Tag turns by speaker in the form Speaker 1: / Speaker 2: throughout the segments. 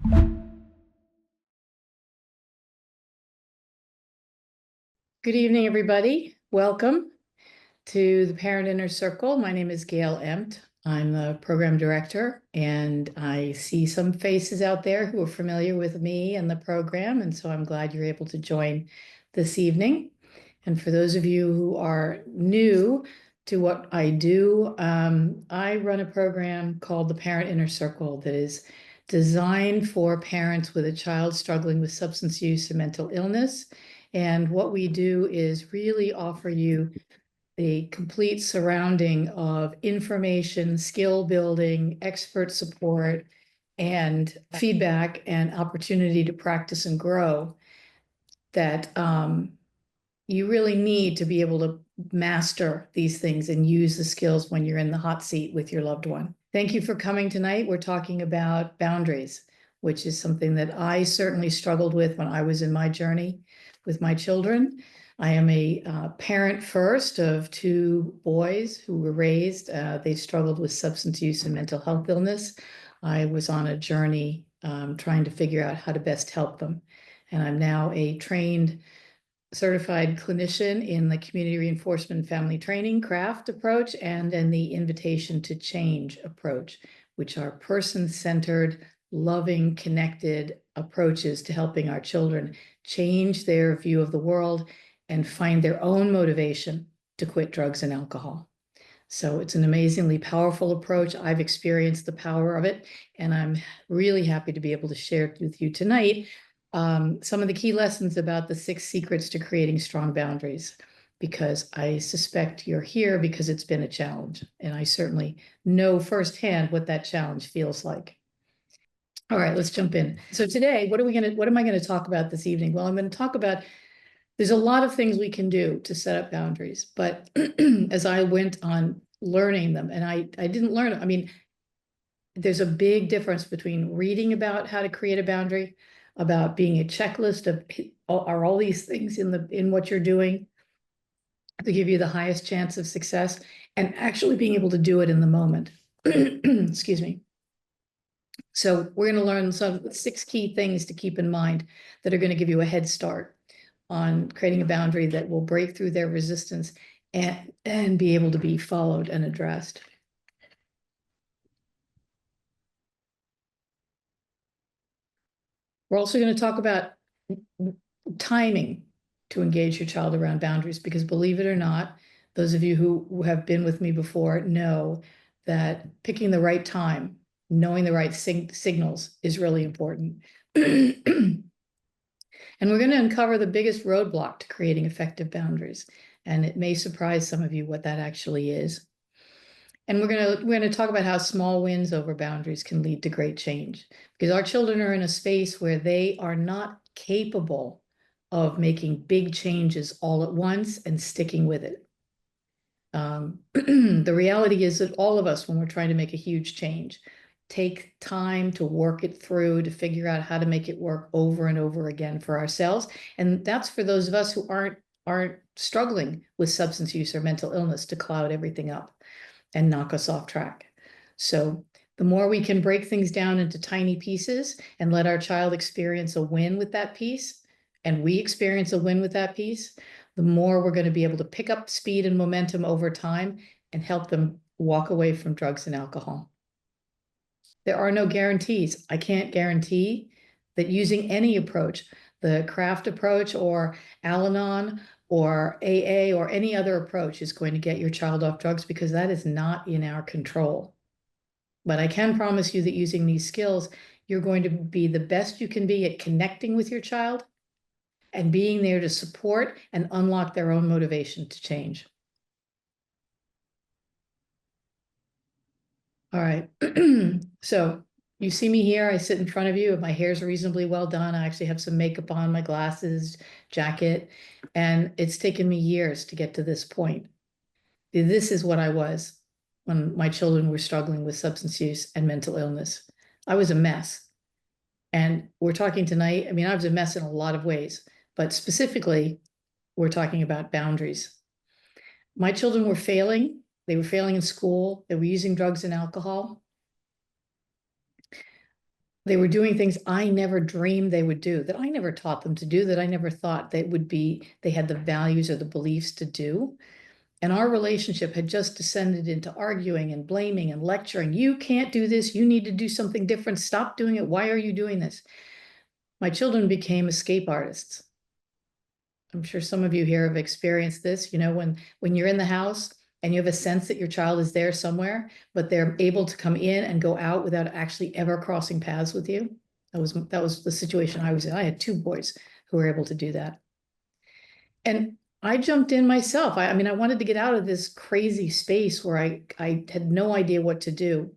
Speaker 1: Good evening, everybody. Welcome to the Parent Inner Circle. My name is Gail Embt. I'm the program director, and I see some faces out there who are familiar with me and the program, and so I'm glad you're able to join this evening. And for those of you who are new to what I do, I run a program called the Parent Inner Circle that is designed for parents with a child struggling with substance use and mental illness. And what we do is really offer you a complete surrounding of information, skill building, expert support, and feedback and opportunity to practice and grow that you really need to be able to master these things and use the skills when you're in the hot seat with your loved one. Thank you for coming tonight. We're talking about boundaries, which is something that I certainly struggled with when I was in my journey with my children. I am a parent first of two boys who were raised. They struggled with substance use and mental health illness. I was on a journey trying to figure out how to best help them. And I'm now a trained certified clinician in the community reinforcement family training craft approach and in the invitation to change approach, which are person-centered, loving, connected approaches to helping our children change their view of the world and find their own motivation to quit drugs and alcohol. So it's an amazingly powerful approach. I've experienced the power of it, and I'm really happy to be able to share it with you tonight. Some of the key lessons about the 6 secrets to creating strong boundaries, because I suspect you're here because it's been a challenge, and I certainly know firsthand what that challenge feels like. All right, let's jump in. So today, what am I going to talk about this evening? Well, I'm going to talk about, there's a lot of things we can do to set up boundaries, but as I went on learning them, and I didn't learn, I mean, there's a big difference between reading about how to create a boundary, about being a checklist of are all these things in what you're doing to give you the highest chance of success, and actually being able to do it in the moment. Excuse me. So we're going to learn some 6 key things to keep in mind that are going to give you a head start on creating a boundary that will break through their resistance and be able to be followed and addressed. We're also going to talk about timing to engage your child around boundaries, because believe it or not, those of you who have been with me before know that picking the right time, knowing the right signals is really important. And we're going to uncover the biggest roadblock to creating effective boundaries. And it may surprise some of you what that actually is. And we're going to talk about how small wins over boundaries can lead to great change, because our children are in a space where they are not capable of making big changes all at once and sticking with it. The reality is that all of us, when we're trying to make a huge change, take time to work it through, to figure out how to make it work over and over again for ourselves. And that's for those of us who aren't struggling with substance use or mental illness to cloud everything up and knock us off track. So the more we can break things down into tiny pieces and let our child experience a win with that piece, and we experience a win with that piece, the more we're going to be able to pick up speed and momentum over time and help them walk away from drugs and alcohol. There are no guarantees. I can't guarantee that using any approach, the craft approach or Al-Anon or AA or any other approach, is going to get your child off drugs, because that is not in our control. But I can promise you that using these skills, you're going to be the best you can be at connecting with your child and being there to support and unlock their own motivation to change. All right. So you see me here, I sit in front of you, my hair's reasonably well done. I actually have some makeup on, my glasses, jacket, and it's taken me years to get to this point. This is what I was when my children were struggling with substance use and mental illness. I was a mess. And we're talking tonight, I mean, I was a mess in a lot of ways, but specifically, we're talking about boundaries. My children were failing. They were failing in school. They were using drugs and alcohol. They were doing things I never dreamed they would do, that I never taught them to do, that I never thought they had the values or the beliefs to do. And our relationship had just descended into arguing and blaming and lecturing. You can't do this. You need to do something different. Stop doing it. Why are you doing this? My children became escape artists. I'm sure some of you here have experienced this, when you're in the house and you have a sense that your child is there somewhere, but they're able to come in and go out without actually ever crossing paths with you. That was the situation I was in. I had two boys who were able to do that. And I jumped in myself. I mean, I wanted to get out of this crazy space where I had no idea what to do.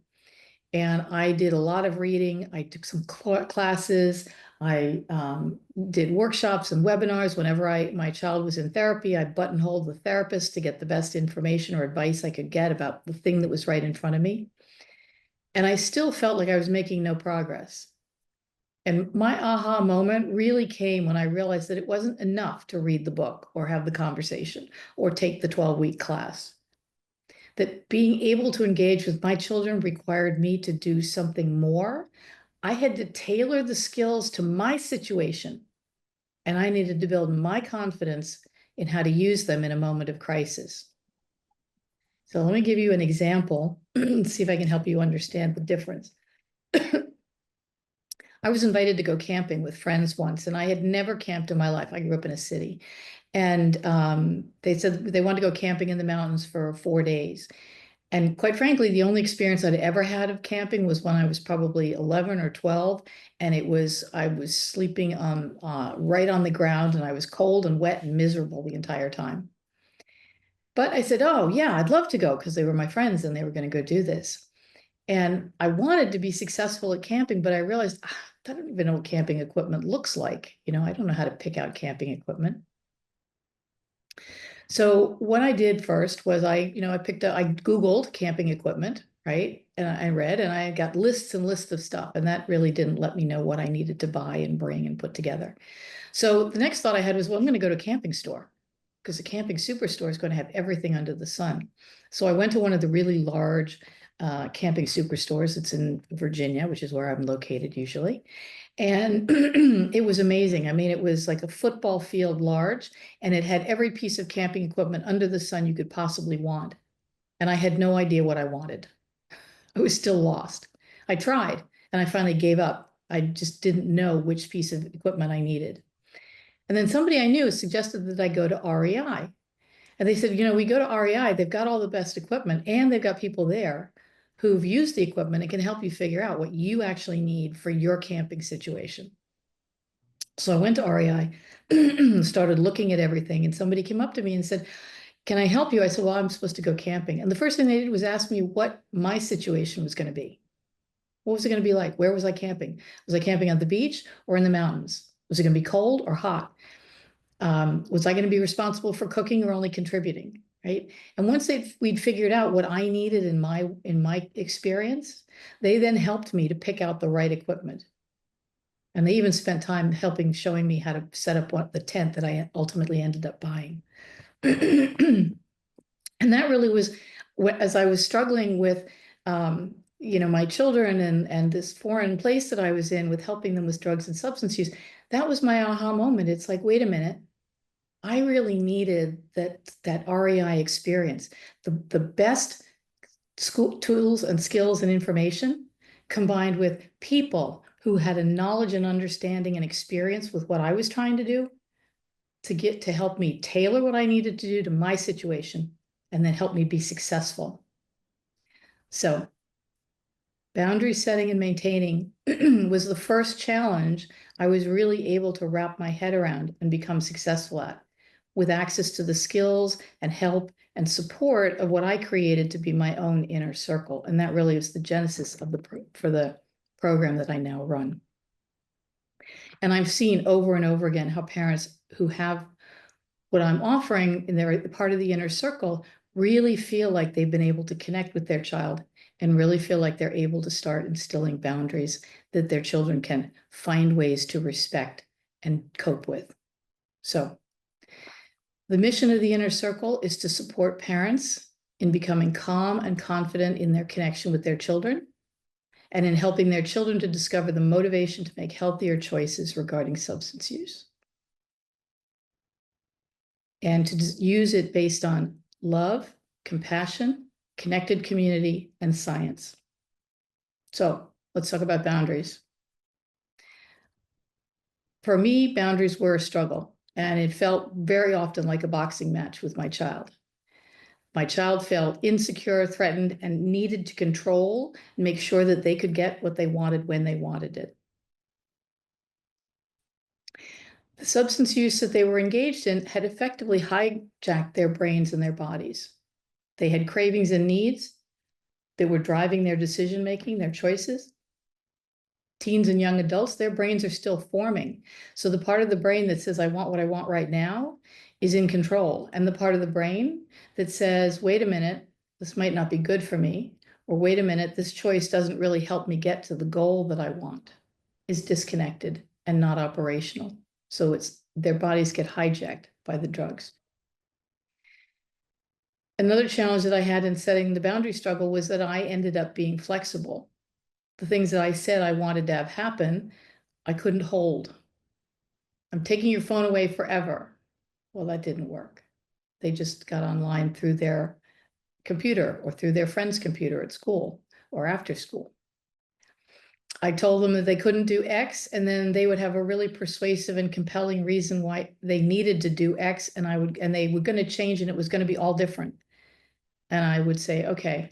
Speaker 1: And I did a lot of reading. I took some classes. I did workshops and webinars. Whenever my child was in therapy, I buttonholed the therapist to get the best information or advice I could get about the thing that was right in front of me. And I still felt like I was making no progress. And my aha moment really came when I realized that it wasn't enough to read the book or have the conversation or take the 12-week class. That being able to engage with my children required me to do something more. I had to tailor the skills to my situation, and I needed to build my confidence in how to use them in a moment of crisis. So let me give you an example and see if I can help you understand the difference. I was invited to go camping with friends once, and I had never camped in my life. I grew up in a city. And they said they wanted to go camping in the mountains for 4 days. And quite frankly, the only experience I'd ever had of camping was when I was probably 11 or 12. And I was sleeping right on the ground, and I was cold and wet and miserable the entire time. But I said, oh, yeah, I'd love to go, because they were my friends and they were going to go do this. And I wanted to be successful at camping, but I realized I don't even know what camping equipment looks like. I don't know how to pick out camping equipment. So what I did first was I Googled camping equipment, right? And I read, and I got lists and lists of stuff. And that really didn't let me know what I needed to buy and bring and put together. So the next thought I had was, well, I'm going to go to a camping store, because a camping superstore is going to have everything under the sun. So I went to one of the really large camping superstores. It's in Virginia, which is where I'm located usually. And it was amazing. I mean, it was like a football field large, and it had every piece of camping equipment under the sun you could possibly want. And I had no idea what I wanted. I was still lost. I tried, and I finally gave up. I just didn't know which piece of equipment I needed. And then somebody I knew suggested that I go to REI. And they said, we go to REI, they've got all the best equipment, and they've got people there who've used the equipment and can help you figure out what you actually need for your camping situation. So I went to REI, started looking at everything, and somebody came up to me and said, can I help you? I said, well, I'm supposed to go camping. And the first thing they did was ask me what my situation was going to be. What was it going to be like? Where was I camping? Was I camping on the beach or in the mountains? Was it going to be cold or hot? Was I going to be responsible for cooking or only contributing? Right. And once we'd figured out what I needed in my experience, they then helped me to pick out the right equipment. And they even spent time showing me how to set up the tent that I ultimately ended up buying. And that really was, as I was struggling with, my children and this foreign place that I was in, with helping them with drugs and substance use, that was my aha moment. It's like, wait a minute. I really needed that REI experience, the best school tools and skills and information, combined with people who had a knowledge and understanding and experience with what I was trying to do, to help me tailor what I needed to do to my situation, and then help me be successful. So boundary setting and maintaining was the first challenge I was really able to wrap my head around and become successful at, with access to the skills and help and support of what I created to be my own inner circle. And that really is the genesis of for the program that I now run. And I've seen over and over again how parents who have what I'm offering in their part of the inner circle really feel like they've been able to connect with their child, and really feel like they're able to start instilling boundaries that their children can find ways to respect and cope with. So the mission of the inner circle is to support parents in becoming calm and confident in their connection with their children, and in helping their children to discover the motivation to make healthier choices regarding substance use. And to use it based on love, compassion, connected community, and science. So let's talk about boundaries. For me, boundaries were a struggle, and it felt very often like a boxing match with my child. My child felt insecure, threatened, and needed to control and make sure that they could get what they wanted when they wanted it. The substance use that they were engaged in had effectively hijacked their brains and their bodies. They had cravings and needs that were driving their decision-making, their choices. Teens and young adults, their brains are still forming. So the part of the brain that says, I want what I want right now, is in control. And the part of the brain that says, wait a minute, this might not be good for me, or wait a minute, this choice doesn't really help me get to the goal that I want, is disconnected and not operational. So their bodies get hijacked by the drugs. Another challenge that I had in setting the boundary struggle was that I ended up being flexible. The things that I said I wanted to have happen, I couldn't hold. I'm taking your phone away forever. Well, that didn't work. They just got online through their computer or through their friend's computer at school or after school. I told them that they couldn't do X, and then they would have a really persuasive and compelling reason why they needed to do X, and they were going to change, and it was going to be all different. And I would say, okay,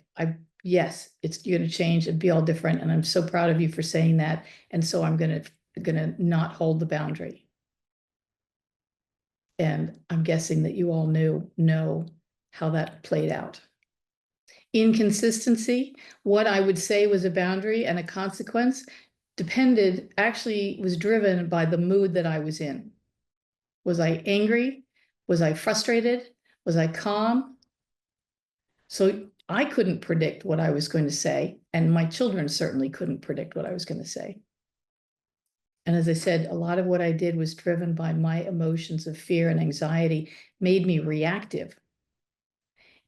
Speaker 1: yes, it's going to change and be all different, and I'm so proud of you for saying that, and so I'm going to not hold the boundary. And I'm guessing that you all know how that played out. Inconsistency, what I would say was a boundary and a consequence, was driven by the mood that I was in. Was I angry? Was I frustrated? Was I calm? So I couldn't predict what I was going to say, and my children certainly couldn't predict what I was going to say. And as I said, a lot of what I did was driven by my emotions of fear and anxiety, made me reactive.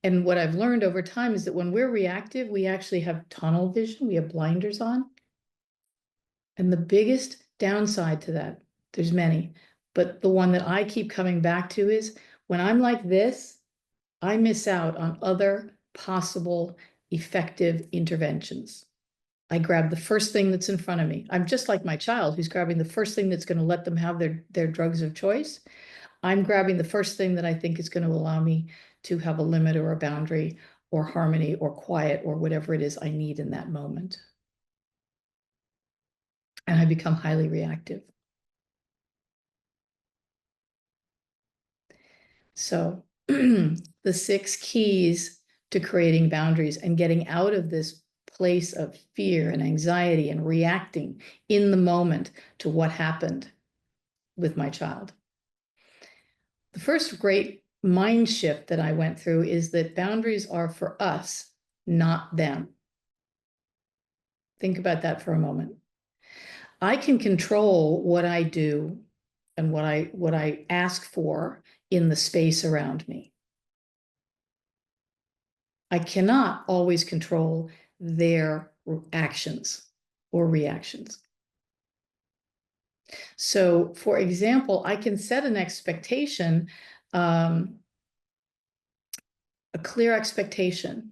Speaker 1: And what I've learned over time is that when we're reactive, we actually have tunnel vision, we have blinders on. And the biggest downside to that, there's many, but the one that I keep coming back to is when I'm like this, I miss out on other possible effective interventions. I grab the first thing that's in front of me. I'm just like my child who's grabbing the first thing that's going to let them have their drugs of choice. I'm grabbing the first thing that I think is going to allow me to have a limit or a boundary or harmony or quiet or whatever it is I need in that moment. And I become highly reactive. So the 6 keys to creating boundaries and getting out of this place of fear and anxiety and reacting in the moment to what happened with my child. The first great mind shift that I went through is that boundaries are for us, not them. Think about that for a moment. I can control what I do and what I ask for in the space around me. I cannot always control their actions or reactions. So, for example, I can set an expectation, a clear expectation.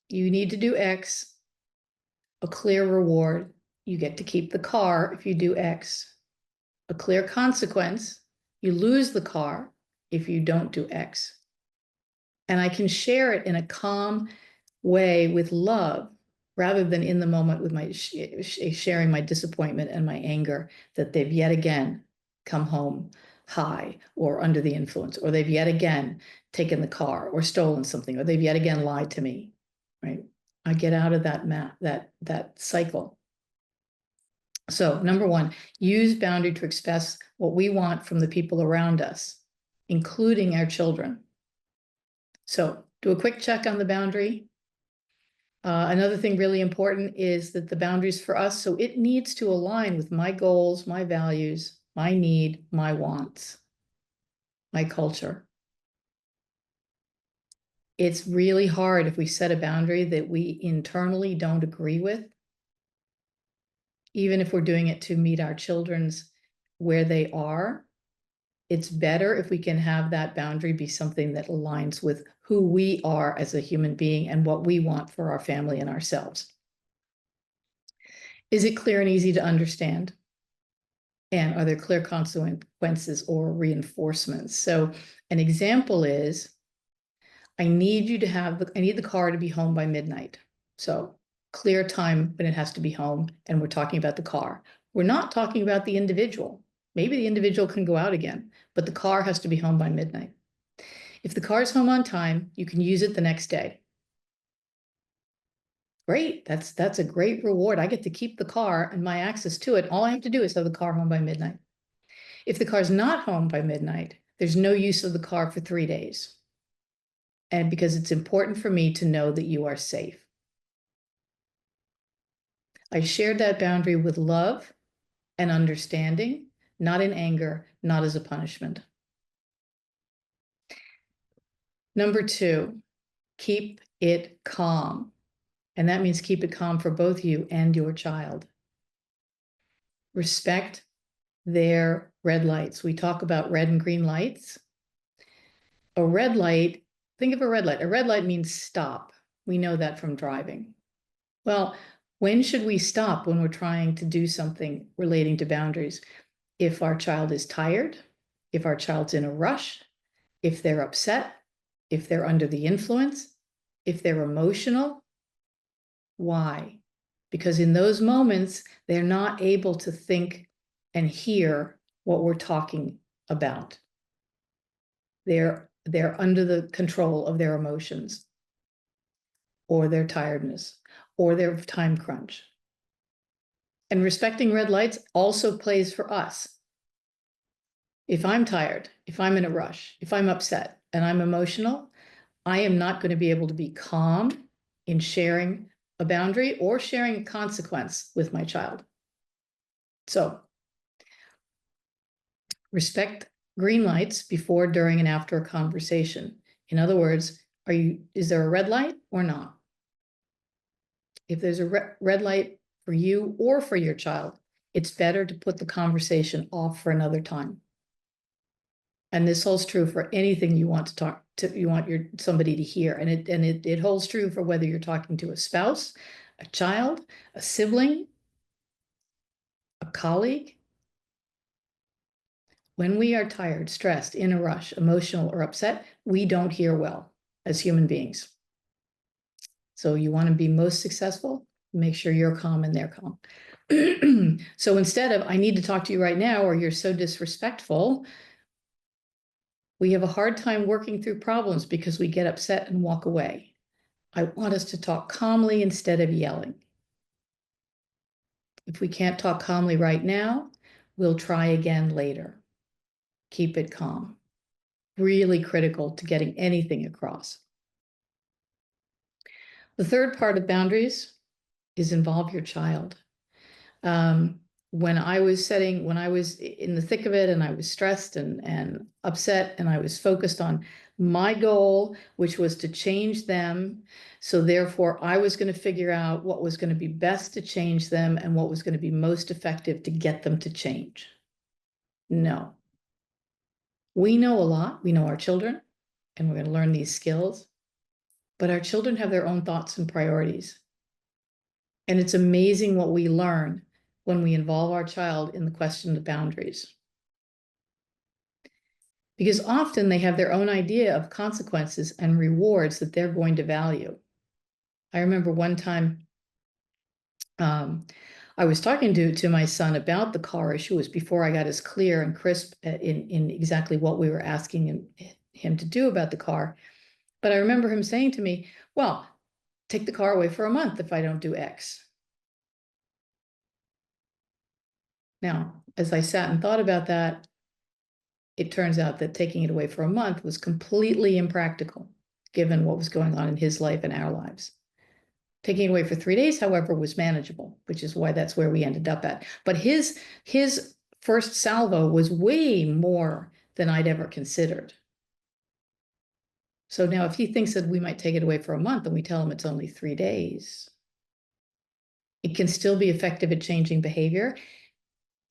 Speaker 1: You need to do X, a clear reward. You get to keep the car if you do X. A clear consequence. You lose the car if you don't do X. And I can share it in a calm way with love rather than in the moment with my sharing my disappointment and my anger that they've yet again come home high or under the influence, or they've yet again taken the car or stolen something, or they've yet again lied to me, right? I get out of that cycle. So number 1, use boundary to express what we want from the people around us, including our children. So do a quick check on the boundary. Another thing really important is that the boundaries for us, so it needs to align with my goals, my values, my need, my wants, my culture. It's really hard if we set a boundary that we internally don't agree with, even if we're doing it to meet our children's where they are. It's better if we can have that boundary be something that aligns with who we are as a human being and what we want for our family and ourselves. Is it clear and easy to understand? And are there clear consequences or reinforcements? So an example is, I need the car to be home by midnight. So clear time when it has to be home, and we're talking about the car. We're not talking about the individual. Maybe the individual can go out again, but the car has to be home by midnight. If the car is home on time, you can use it the next day. Great, that's a great reward. I get to keep the car and my access to it. All I have to do is have the car home by midnight. If the car's not home by midnight, there's no use of the car for 3 days. And because it's important for me to know that you are safe. I shared that boundary with love and understanding, not in anger, not as a punishment. Number 2, keep it calm. And that means keep it calm for both you and your child. Respect their red lights. We talk about red and green lights. A red light, think of a red light. A red light means stop. We know that from driving. Well, when should we stop when we're trying to do something relating to boundaries? If our child is tired, if our child's in a rush, if they're upset, if they're under the influence, if they're emotional. Why? Because in those moments, they're not able to think and hear what we're talking about. They're under the control of their emotions, or their tiredness, or their time crunch. And respecting red lights also plays for us. If I'm tired, if I'm in a rush, if I'm upset and I'm emotional, I am not going to be able to be calm in sharing a boundary or sharing a consequence with my child. So respect green lights before, during, and after a conversation. In other words, is there a red light or not? If there's a red light for you or for your child, it's better to put the conversation off for another time. And this holds true for anything you want somebody to hear. And it holds true for whether you're talking to a spouse, a child, a sibling, a colleague. When we are tired, stressed, in a rush, emotional, or upset, we don't hear well as human beings. So you want to be most successful, make sure you're calm and they're calm. So instead of, I need to talk to you right now, or you're so disrespectful, we have a hard time working through problems because we get upset and walk away. I want us to talk calmly instead of yelling. If we can't talk calmly right now, we'll try again later. Keep it calm. Really critical to getting anything across. The third part of boundaries is involve your child. When I was in the thick of it and I was stressed and upset and I was focused on my goal, which was to change them. So therefore I was going to figure out what was going to be best to change them and what was going to be most effective to get them to change. No. We know a lot. We know our children, and we're going to learn these skills, but our children have their own thoughts and priorities. And it's amazing what we learn when we involve our child in the question of boundaries. Because often they have their own idea of consequences and rewards that they're going to value. I remember one time I was talking to my son about the car issue. It was before I got as clear and crisp in exactly what we were asking him to do about the car. But I remember him saying to me, well, take the car away for a month if I don't do X. Now, as I sat and thought about that, it turns out that taking it away for a month was completely impractical, given what was going on in his life and our lives. Taking it away for 3 days, however, was manageable, which is why that's where we ended up at. But his first salvo was way more than I'd ever considered. So now if he thinks that we might take it away for a month and we tell him it's only 3 days, it can still be effective at changing behavior.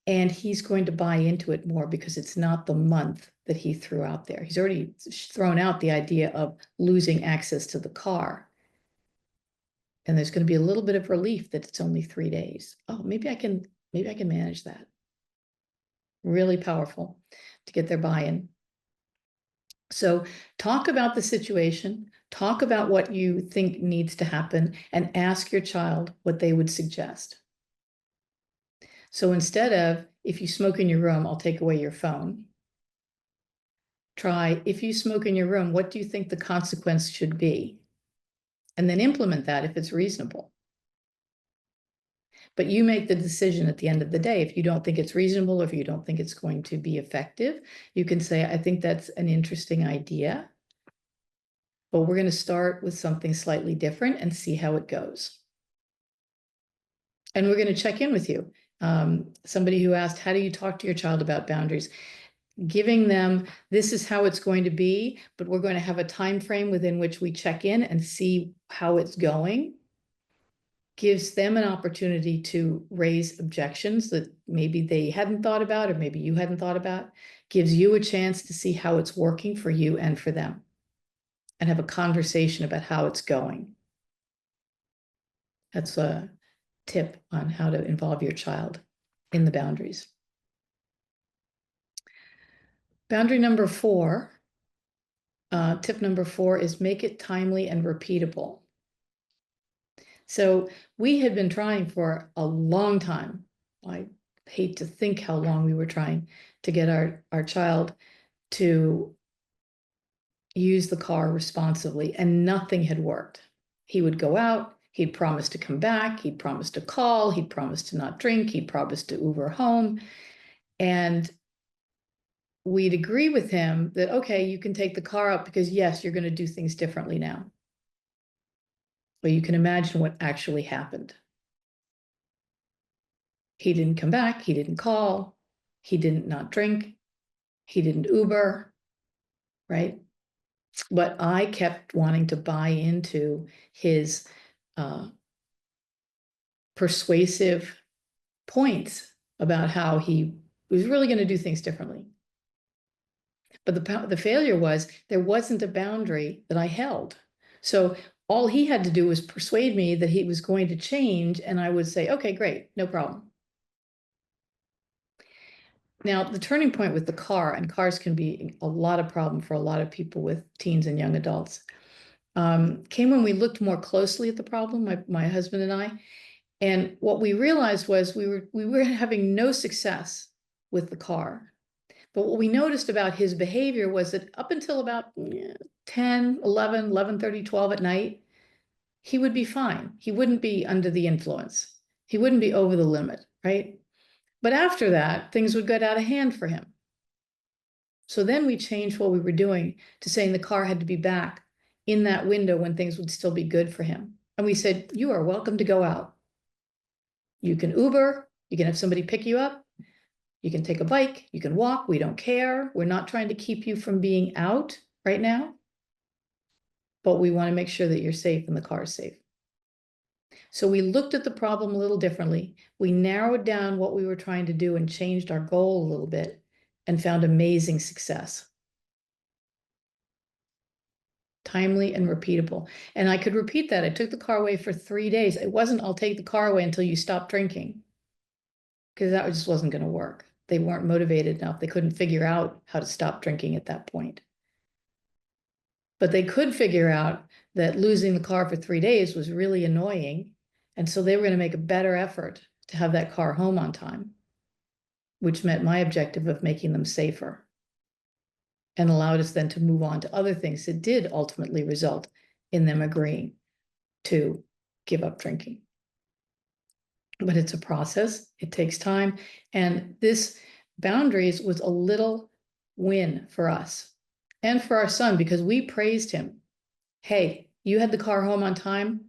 Speaker 1: And he's going to buy into it more because it's not the month that he threw out there. He's already thrown out the idea of losing access to the car. And there's going to be a little bit of relief that it's only 3 days. Oh, maybe I can manage that. Really powerful to get their buy-in. So talk about the situation, talk about what you think needs to happen, and ask your child what they would suggest. So instead of, if you smoke in your room, I'll take away your phone. Try, if you smoke in your room, what do you think the consequence should be? And then implement that if it's reasonable. But you make the decision at the end of the day. If you don't think it's reasonable, or if you don't think it's going to be effective, you can say, I think that's an interesting idea, but we're going to start with something slightly different and see how it goes. And we're going to check in with you. Somebody who asked, how do you talk to your child about boundaries? Giving them, this is how it's going to be, but we're going to have a time frame within which we check in and see how it's going, gives them an opportunity to raise objections that maybe they hadn't thought about, or maybe you hadn't thought about, gives you a chance to see how it's working for you and for them, and have a conversation about how it's going. That's a tip on how to involve your child in the boundaries. Boundary number 4, tip number 4 is make it timely and repeatable. So we had been trying for a long time. I hate to think how long we were trying to get our child to use the car responsibly, and nothing had worked. He would go out, he'd promise to come back, he'd promise to call, he'd promise to not drink, he'd promise to Uber home. And we'd agree with him that, okay, you can take the car out because yes, you're going to do things differently now. But you can imagine what actually happened. He didn't come back, he didn't call, he didn't not drink, he didn't Uber, right? But I kept wanting to buy into his persuasive points about how he was really going to do things differently. But the failure was there wasn't a boundary that I held. So all he had to do was persuade me that he was going to change, and I would say, okay, great, no problem. Now, the turning point with the car, and cars can be a lot of problem for a lot of people with teens and young adults, came when we looked more closely at the problem, my husband and I. And what we realized was we were having no success with the car. But what we noticed about his behavior was that up until about 10, 11, 11:30, 12 at night, he would be fine. He wouldn't be under the influence. He wouldn't be over the limit, right? But after that, things would get out of hand for him. So then we changed what we were doing to saying the car had to be back in that window when things would still be good for him. And we said, you are welcome to go out. You can Uber, you can have somebody pick you up, you can take a bike, you can walk, we don't care. We're not trying to keep you from being out right now, but we want to make sure that you're safe and the car is safe. So we looked at the problem a little differently. We narrowed down what we were trying to do and changed our goal a little bit and found amazing success. Timely and repeatable. And I could repeat that. I took the car away for 3 days. It wasn't, I'll take the car away until you stop drinking, because that just wasn't going to work. They weren't motivated enough. They couldn't figure out how to stop drinking at that point. But they could figure out that losing the car for 3 days was really annoying. And so they were going to make a better effort to have that car home on time, which met my objective of making them safer, and allowed us then to move on to other things that did ultimately result in them agreeing to give up drinking. But it's a process, it takes time. And this boundaries was a little win for us and for our son, because we praised him. Hey, you had the car home on time.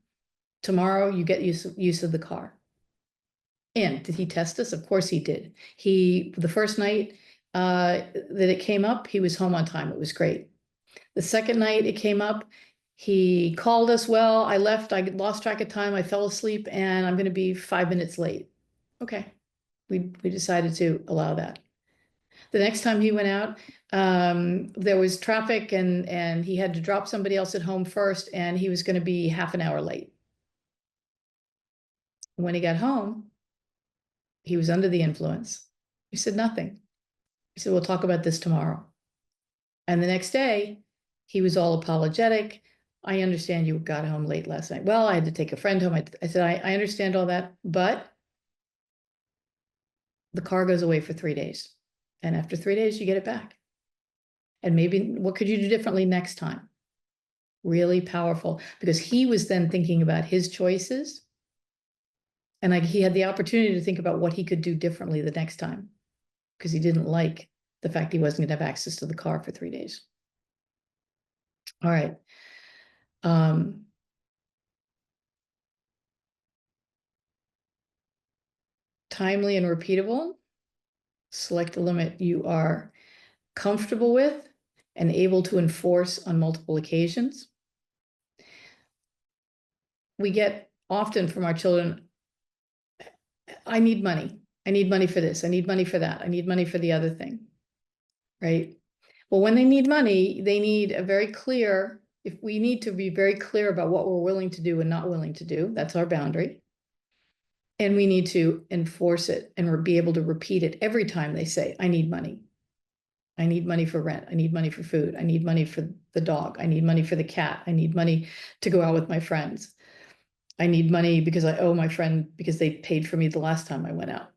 Speaker 1: Tomorrow you get use of the car. And did he test us? Of course he did. The first night that it came up, he was home on time. It was great. The second night it came up, he called us, well, I left, I lost track of time, I fell asleep, and I'm gonna be 5 minutes late. Okay, we decided to allow that. The next time he went out, there was traffic and he had to drop somebody else at home first, and he was gonna be half an hour late. When he got home, he was under the influence. He said nothing. He said, we'll talk about this tomorrow. And the next day, he was all apologetic. I understand you got home late last night. Well, I had to take a friend home. I said, I understand all that, but the car goes away for 3 days. And after 3 days, you get it back. And maybe what could you do differently next time? Really powerful, because he was then thinking about his choices. And he had the opportunity to think about what he could do differently the next time, because he didn't like the fact he wasn't going to have access to the car for 3 days. All right. Timely and repeatable. Select a limit you are comfortable with and able to enforce on multiple occasions. We get often from our children, I need money. I need money for this. I need money for that. I need money for the other thing, right? Well, when they need money, they need a very clear, if we need to be very clear about what we're willing to do and not willing to do, that's our boundary. And we need to enforce it and be able to repeat it every time they say, I need money. I need money for rent. I need money for food. I need money for the dog. I need money for the cat. I need money to go out with my friends. I need money because I owe my friend because they paid for me the last time I went out.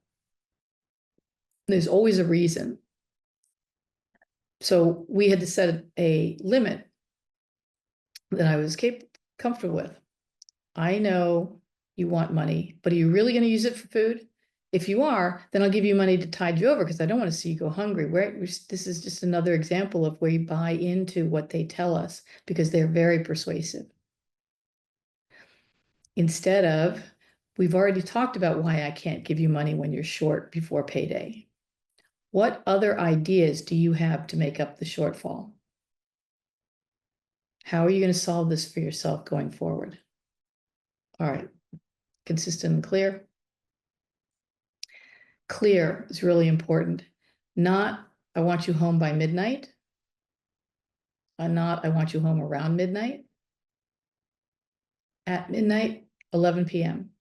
Speaker 1: There's always a reason. So we had to set a limit that I was comfortable with. I know you want money, but are you really going to use it for food? If you are, then I'll give you money to tide you over because I don't want to see you go hungry. This is just another example of where you buy into what they tell us because they're very persuasive. Instead of, we've already talked about why I can't give you money when you're short before payday. What other ideas do you have to make up the shortfall? How are you going to solve this for yourself going forward? All right, consistent and clear. Clear is really important. Not, I want you home by midnight. Not, I want you home around midnight. At midnight, 11 p.m.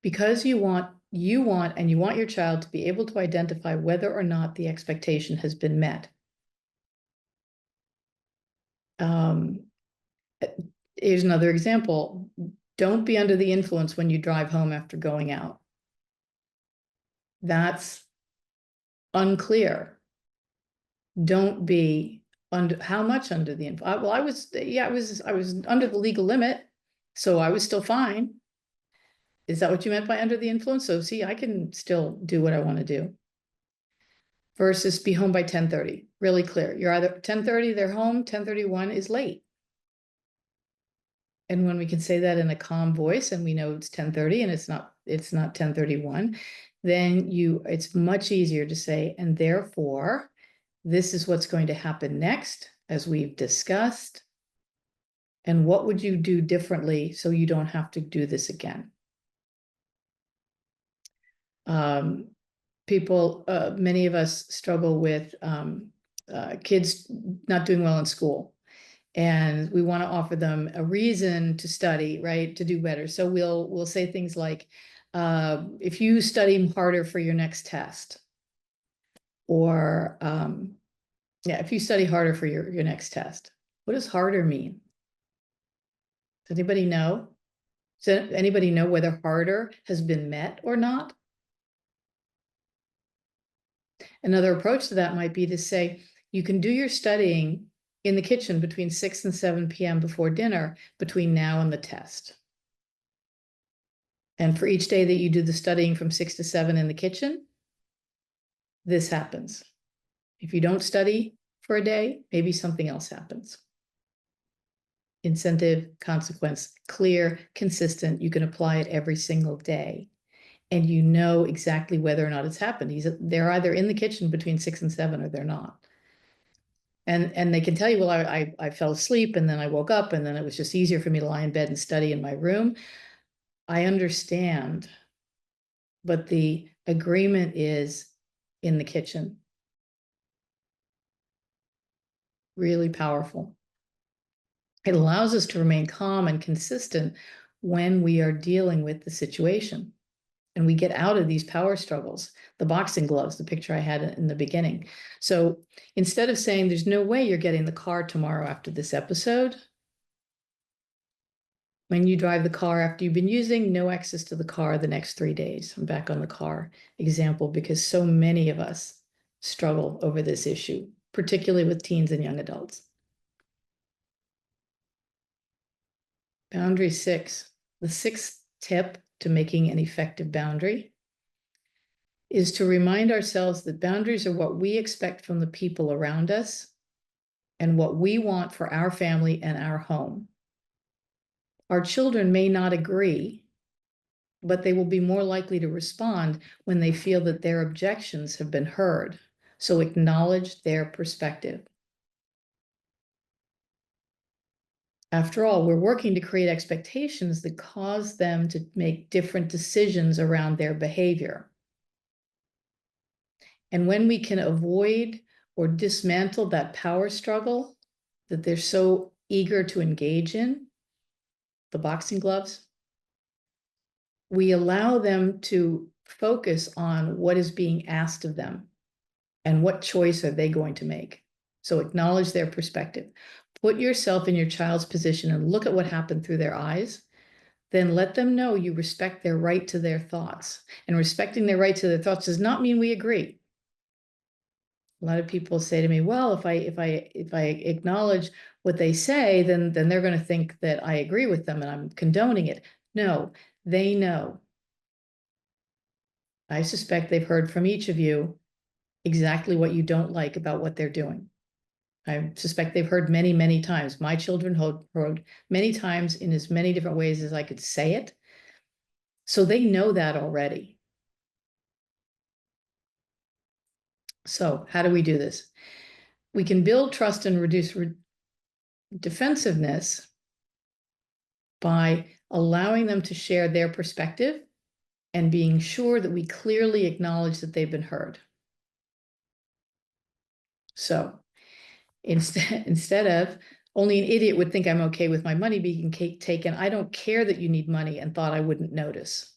Speaker 1: Because you want your child to be able to identify whether or not the expectation has been met. Here's another example. Don't be under the influence when you drive home after going out. That's unclear. Don't be under, how much under the influence? Well, I was under the legal limit, so I was still fine. Is that what you meant by under the influence? So see, I can still do what I want to do. Versus be home by 10:30, really clear. You're either 10:30, they're home, 10:31 is late. And when we can say that in a calm voice and we know it's 10:30 and it's not 10:31, then it's much easier to say, and therefore, this is what's going to happen next, as we've discussed. And what would you do differently so you don't have to do this again? Many of us struggle with kids not doing well in school. And we want to offer them a reason to study, right, to do better. So we'll say things like, if you study harder for your next test, or if you study harder for your next test. What does harder mean? Does anybody know? Does anybody know whether harder has been met or not? Another approach to that might be to say, you can do your studying in the kitchen between 6 and 7 p.m. before dinner, between now and the test. And for each day that you do the studying from 6 to 7 in the kitchen, this happens. If you don't study for a day, maybe something else happens. Incentive, consequence, clear, consistent. You can apply it every single day. and you know exactly whether or not it's happened. They're either in the kitchen between 6 and 7 or they're not. And they can tell you, well, I fell asleep and then I woke up and then it was just easier for me to lie in bed and study in my room. I understand, but the agreement is in the kitchen. Really powerful. It allows us to remain calm and consistent when we are dealing with the situation. And we get out of these power struggles, the boxing gloves, the picture I had in the beginning. So instead of saying, there's no way you're getting the car tomorrow after this episode, when you drive the car after you've been using, no access to the car the next 3 days. I'm back on the car example because so many of us struggle over this issue, particularly with teens and young adults. Boundary 6, the 6th tip to making an effective boundary is to remind ourselves that boundaries are what we expect from the people around us and what we want for our family and our home. Our children may not agree, but they will be more likely to respond when they feel that their objections have been heard. So acknowledge their perspective. After all, we're working to create expectations that cause them to make different decisions around their behavior. And when we can avoid or dismantle that power struggle that they're so eager to engage in, the boxing gloves, we allow them to focus on what is being asked of them and what choice are they going to make. So acknowledge their perspective. Put yourself in your child's position and look at what happened through their eyes. Then let them know you respect their right to their thoughts. And respecting their right to their thoughts does not mean we agree. A lot of people say to me, well, if I acknowledge what they say, then they're going to think that I agree with them and I'm condoning it. No, they know. I suspect they've heard from each of you exactly what you don't like about what they're doing. I suspect they've heard many, many times. My children heard many times in as many different ways as I could say it. So they know that already. So how do we do this? We can build trust and reduce defensiveness by allowing them to share their perspective and being sure that we clearly acknowledge that they've been heard. So instead of, only an idiot would think I'm okay with my money being taken, I don't care that you need money and thought I wouldn't notice,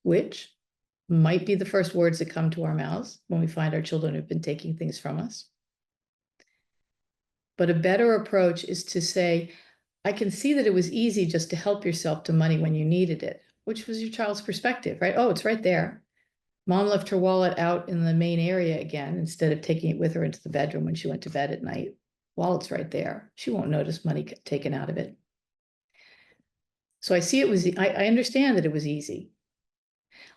Speaker 1: which might be the first words that come to our mouths when we find our children have been taking things from us. But a better approach is to say, I can see that it was easy just to help yourself to money when you needed it, which was your child's perspective, right? Oh, it's right there. Mom left her wallet out in the main area again, instead of taking it with her into the bedroom when she went to bed at night. Wallet's right there. She won't notice money taken out of it. So I see it was, I understand that it was easy.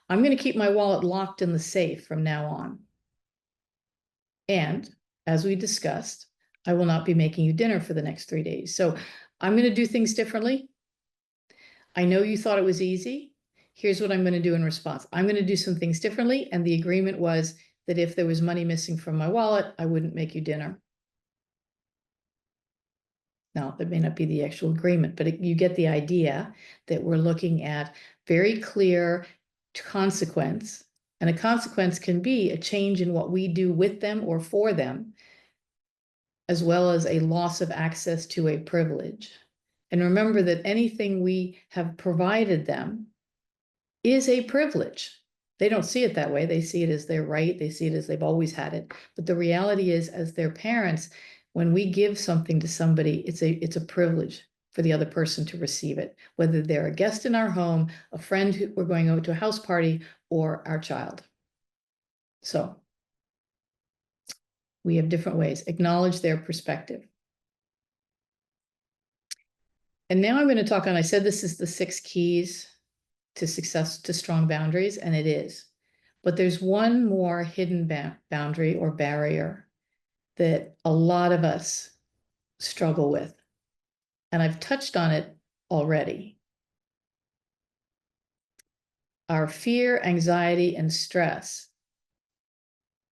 Speaker 1: I'm going to keep my wallet locked in the safe from now on. And as we discussed, I will not be making you dinner for the next 3 days. So I'm going to do things differently. I know you thought it was easy. Here's what I'm going to do in response. I'm going to do some things differently. And the agreement was that if there was money missing from my wallet, I wouldn't make you dinner. Now, that may not be the actual agreement, but you get the idea that we're looking at very clear consequence. And a consequence can be a change in what we do with them or for them, as well as a loss of access to a privilege. And remember that anything we have provided them is a privilege. They don't see it that way. They see it as their right. They see it as they've always had it. But the reality is, as their parents, when we give something to somebody, it's a privilege for the other person to receive it, whether they're a guest in our home, a friend who we're going over to a house party, or our child. So we have different ways. Acknowledge their perspective. And now I'm going to talk on, I said this is the 6 keys to success, to strong boundaries, and it is. But there's one more hidden boundary or barrier that a lot of us struggle with. And I've touched on it already. our fear, anxiety, and stress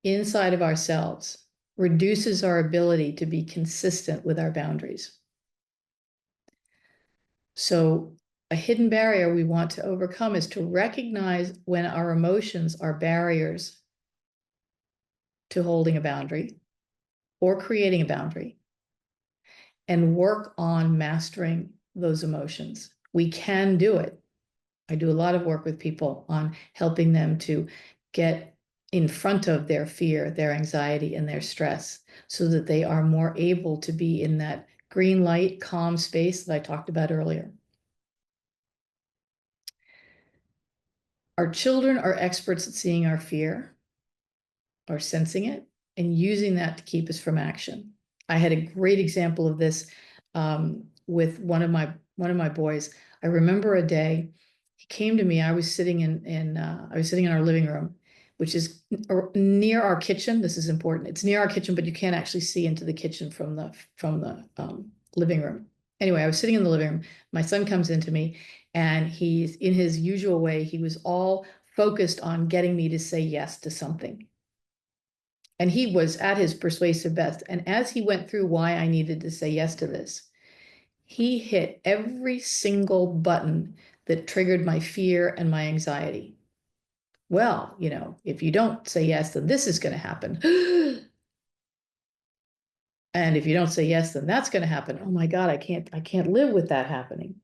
Speaker 1: inside of ourselves reduces our ability to be consistent with our boundaries. So a hidden barrier we want to overcome is to recognize when our emotions are barriers to holding a boundary or creating a boundary, and work on mastering those emotions. We can do it. I do a lot of work with people on helping them to get in front of their fear, their anxiety, and their stress so that they are more able to be in that green light, calm space that I talked about earlier. Our children are experts at seeing our fear or sensing it and using that to keep us from action. I had a great example of this with one of my boys. I remember a day he came to me. I was sitting in our living room, which is near our kitchen. This is important. It's near our kitchen, but you can't actually see into the kitchen from the living room. Anyway, I was sitting in the living room. My son comes into me, and he's in his usual way. He was all focused on getting me to say yes to something. And he was at his persuasive best. And as he went through why I needed to say yes to this, he hit every single button that triggered my fear and my anxiety. Well, if you don't say yes, then this is going to happen. And if you don't say yes, then that's going to happen. Oh my God, I can't live with that happening.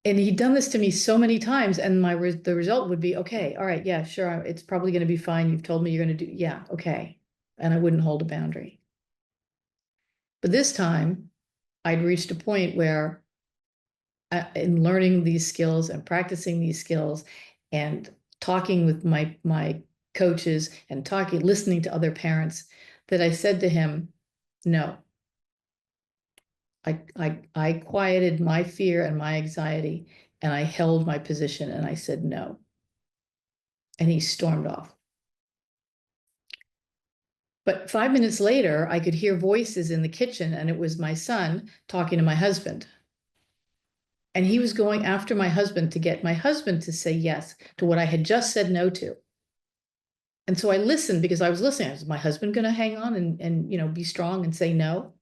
Speaker 1: And he'd done this to me so many times, and the result would be, okay, all right, yeah, sure, it's probably going to be fine. You've told me you're going to do, yeah, okay. And I wouldn't hold a boundary. But this time, I'd reached a point where in learning these skills and practicing these skills and talking with my coaches and listening to other parents, that I said to him, no. I quieted my fear and my anxiety, and I held my position, and I said no. And he stormed off. But 5 minutes later, I could hear voices in the kitchen, and it was my son talking to my husband. And he was going after my husband to get my husband to say yes to what I had just said no to. And so I listened because I was listening. Is my husband going to hang on and be strong and say no?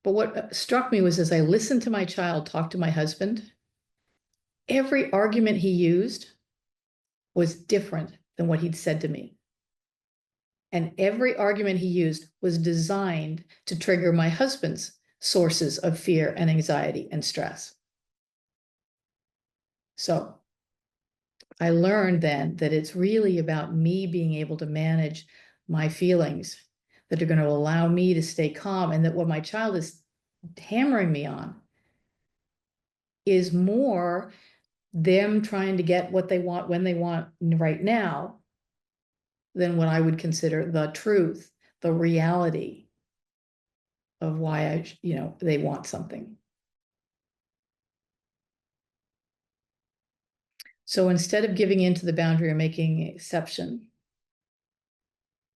Speaker 1: But what struck me was, as I listened to my child talk to my husband, every argument he used was different than what he'd said to me. And every argument he used was designed to trigger my husband's sources of fear and anxiety and stress. So I learned then that it's really about me being able to manage my feelings that are going to allow me to stay calm, and that what my child is hammering me on is more them trying to get what they want when they want right now than what I would consider the truth, the reality of why they want something. So instead of giving into the boundary or making an exception,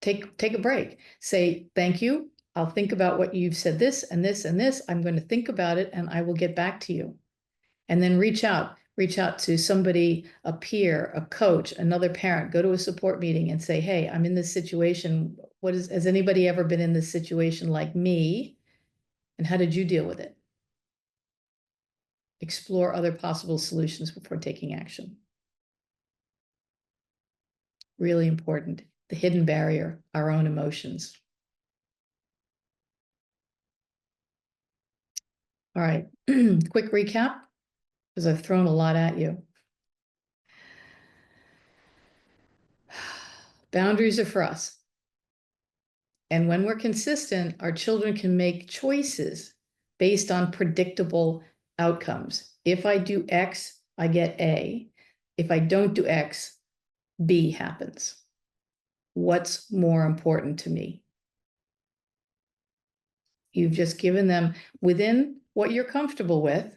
Speaker 1: take a break. Say, thank you. I'll think about what you've said, this and this and this. I'm going to think about it, and I will get back to you. And then reach out to somebody, a peer, a coach, another parent. Go to a support meeting and say, hey, I'm in this situation. Has anybody ever been in this situation like me? And how did you deal with it? Explore other possible solutions before taking action. Really important. The hidden barrier, our own emotions. All right, quick recap, because I've thrown a lot at you. Boundaries are for us. And when we're consistent, our children can make choices based on predictable outcomes. If I do X, I get A. If I don't do X, B happens. What's more important to me? You've just given them, within what you're comfortable with,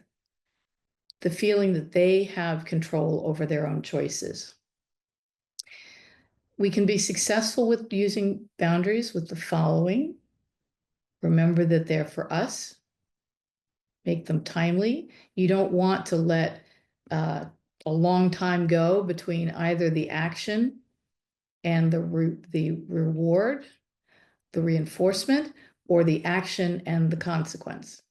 Speaker 1: the feeling that they have control over their own choices. We can be successful with using boundaries with the following. Remember that they're for us. Make them timely. You don't want to let a long time go between either the action and the reward, the reinforcement, or the action and the consequence,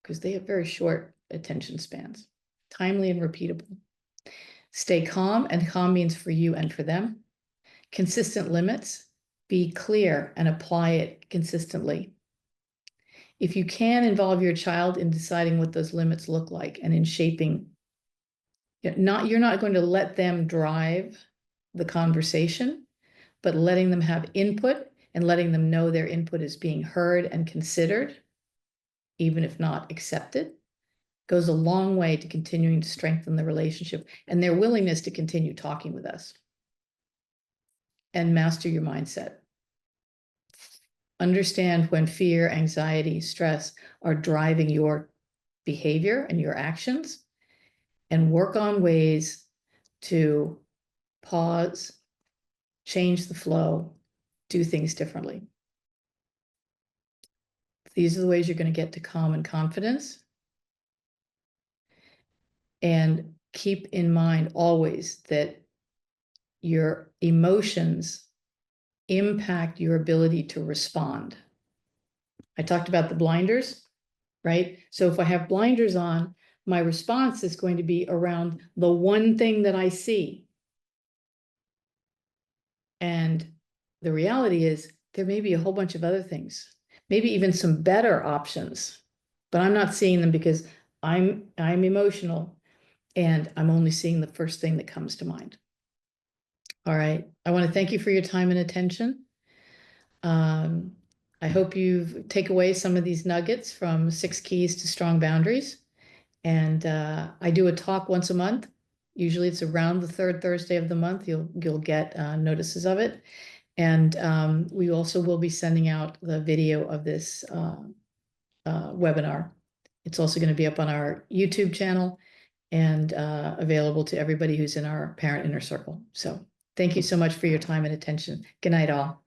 Speaker 1: because they have very short attention spans. Timely and repeatable. Stay calm, and calm means for you and for them. Consistent limits. Be clear and apply it consistently. If you can involve your child in deciding what those limits look like and in shaping, you're not going to let them drive the conversation, but letting them have input and letting them know their input is being heard and considered, even if not accepted, goes a long way to continuing to strengthen the relationship and their willingness to continue talking with us. And master your mindset. Understand when fear, anxiety, stress are driving your behavior and your actions, and work on ways to pause, change the flow, do things differently. These are the ways you're going to get to calm and confidence. And keep in mind always that your emotions impact your ability to respond. I talked about the blinders, right? So if I have blinders on, my response is going to be around the one thing that I see. And the reality is there may be a whole bunch of other things, maybe even some better options, but I'm not seeing them because I'm emotional and I'm only seeing the first thing that comes to mind. All right. I want to thank you for your time and attention. I hope you take away some of these nuggets from 6 Keys to Strong Boundaries. And I do a talk once a month. Usually it's around the 3rd Thursday of the month. You'll get notices of it. And we also will be sending out the video of this webinar. It's also going to be up on our YouTube channel and available to everybody who's in our Parent Inner Circle. So thank you so much for your time and attention. Good night, all.